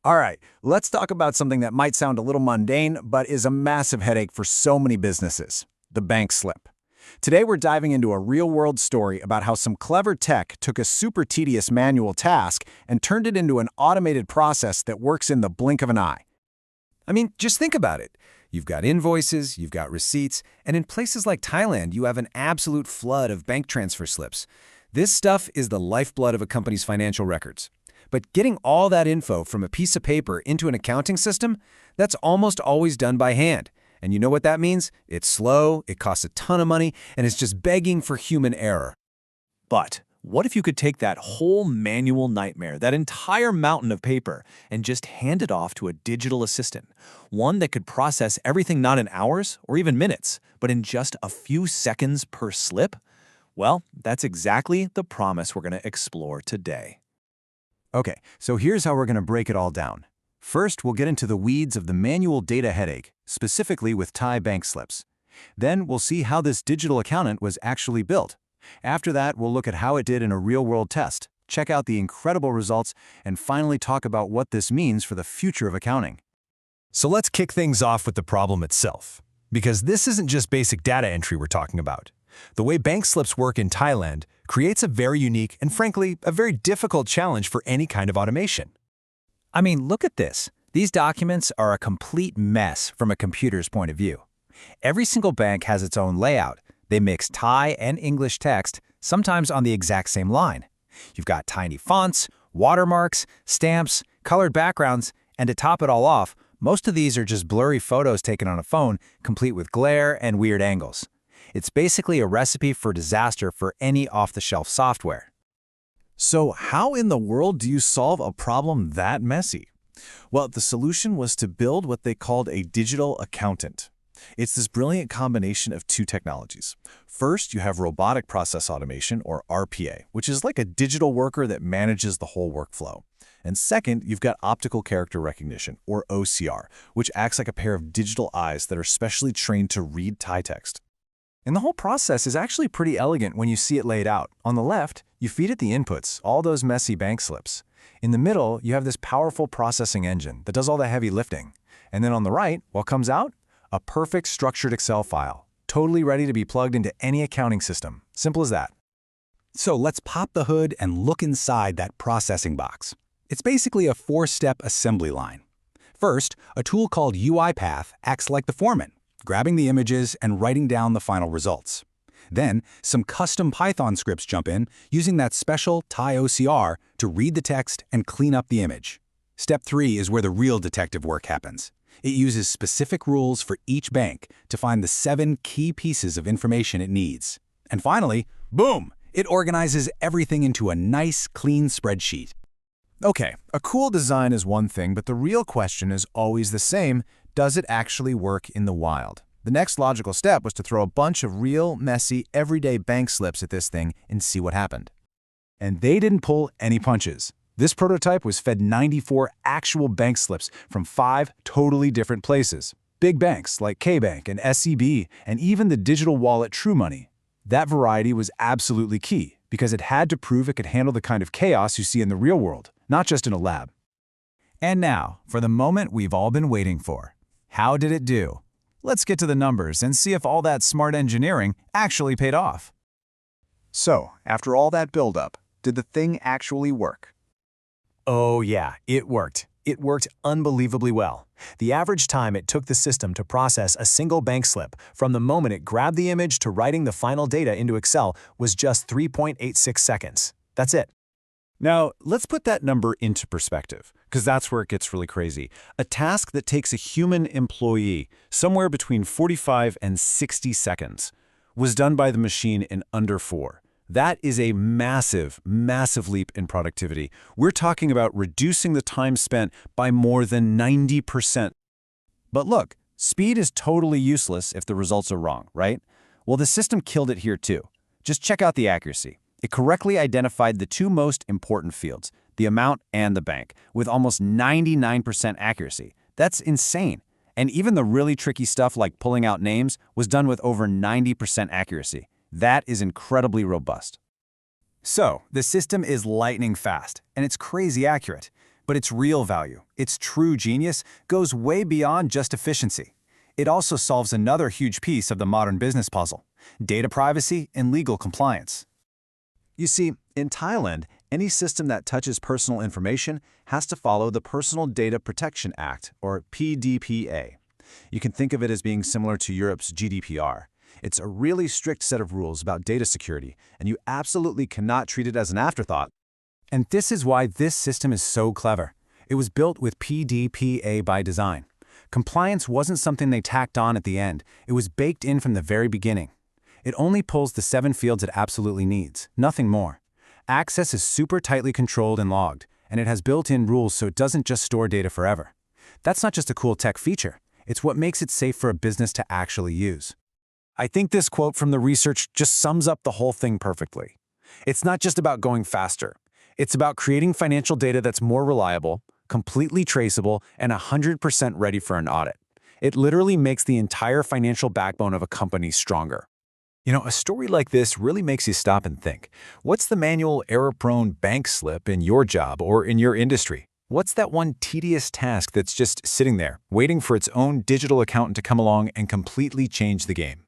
All right, let's talk about something that might sound a little mundane, but is a massive headache for so many businesses: the bank slip. Today, we're diving into a real-world story about how some clever tech took a super tedious manual task and turned it into an automated process that works in the blink of an eye. I mean, just think about it. You've got invoices, you've got receipts, and in places like Thailand, you have an absolute flood of bank transfer slips. This stuff is the lifeblood of a company's financial records. But getting all that info from a piece of paper into an accounting system, that's almost always done by hand. And you know what that means? It's slow, it costs a ton of money, and it's just begging for human error. But what if you could take that whole manual nightmare, that entire mountain of paper, and just hand it off to a digital assistant? One that could process everything not in hours or even minutes, but in just a few seconds per slip? Well, that's exactly the promise we're going to explore today. Okay, so here's how we're going to break it all down. First, we'll get into the weeds of the manual data headache, specifically with Thai bank slips. Then we'll see how this digital accountant was actually built. After that, we'll look at how it did in a real-world test, check out the incredible results, and finally talk about what this means for the future of accounting. So let's kick things off with the problem itself, because this isn't just basic data entry we're talking about. The way bank slips work in Thailand creates a very unique and, frankly, a very difficult challenge for any kind of automation. I mean, look at this. These documents are a complete mess from a computer's point of view. Every single bank has its own layout. They mix Thai and English text, sometimes on the exact same line. You've got tiny fonts, watermarks, stamps, colored backgrounds, and to top it all off, most of these are just blurry photos taken on a phone, complete with glare and weird angles. It's basically a recipe for disaster for any off-the-shelf software. So how in the world do you solve a problem that messy? Well, the solution was to build what they called a digital accountant. It's this brilliant combination of two technologies. First, you have robotic process automation, or RPA, which is like a digital worker that manages the whole workflow. And second, you've got optical character recognition, or OCR, which acts like a pair of digital eyes that are specially trained to read Thai text. And the whole process is actually pretty elegant when you see it laid out. On the left, you feed it the inputs, all those messy bank slips. In the middle, you have this powerful processing engine that does all the heavy lifting. And then on the right, what comes out? A perfect structured Excel file, totally ready to be plugged into any accounting system. Simple as that. So let's pop the hood and look inside that processing box. It's basically a four-step assembly line. First, a tool called UiPath acts like the foreman, grabbing the images and writing down the final results. Then, some custom Python scripts jump in, using that special Thai OCR to read the text and clean up the image. Step 3 is where the real detective work happens. It uses specific rules for each bank to find the 7 key pieces of information it needs. And finally, boom! It organizes everything into a nice, clean spreadsheet. Okay, a cool design is one thing, but the real question is always the same: does it actually work in the wild? The next logical step was to throw a bunch of real, messy, everyday bank slips at this thing and see what happened. And they didn't pull any punches. This prototype was fed 94 actual bank slips from 5 totally different places. Big banks like KBank and SEB, and even the digital wallet TrueMoney. That variety was absolutely key, because it had to prove it could handle the kind of chaos you see in the real world, not just in a lab. And now, for the moment we've all been waiting for. How did it do? Let's get to the numbers and see if all that smart engineering actually paid off. So, after all that buildup, did the thing actually work? Oh yeah, it worked. It worked unbelievably well. The average time it took the system to process a single bank slip from the moment it grabbed the image to writing the final data into Excel was just 3.86 seconds. That's it. Now, let's put that number into perspective, because that's where it gets really crazy. A task that takes a human employee somewhere between 45 and 60 seconds was done by the machine in under 4. That is a massive, massive leap in productivity. We're talking about reducing the time spent by more than 90%. But look, speed is totally useless if the results are wrong, right? Well, the system killed it here too. Just check out the accuracy. It correctly identified the 2 most important fields, the amount and the bank, with almost 99% accuracy. That's insane. And even the really tricky stuff like pulling out names was done with over 90% accuracy. That is incredibly robust. So, the system is lightning fast, and it's crazy accurate. But its real value, its true genius, goes way beyond just efficiency. It also solves another huge piece of the modern business puzzle: data privacy and legal compliance. You see, in Thailand, any system that touches personal information has to follow the Personal Data Protection Act, or PDPA. You can think of it as being similar to Europe's GDPR. It's a really strict set of rules about data security, and you absolutely cannot treat it as an afterthought. And this is why this system is so clever. It was built with PDPA by design. Compliance wasn't something they tacked on at the end. It was baked in from the very beginning. It only pulls the 7 fields it absolutely needs, nothing more. Access is super tightly controlled and logged, and it has built-in rules so it doesn't just store data forever. That's not just a cool tech feature. It's what makes it safe for a business to actually use. I think this quote from the research just sums up the whole thing perfectly. It's not just about going faster. It's about creating financial data that's more reliable, completely traceable, and 100% ready for an audit. It literally makes the entire financial backbone of a company stronger. You know, a story like this really makes you stop and think. What's the manual, error-prone bank slip in your job or in your industry? What's that one tedious task that's just sitting there, waiting for its own digital accountant to come along and completely change the game?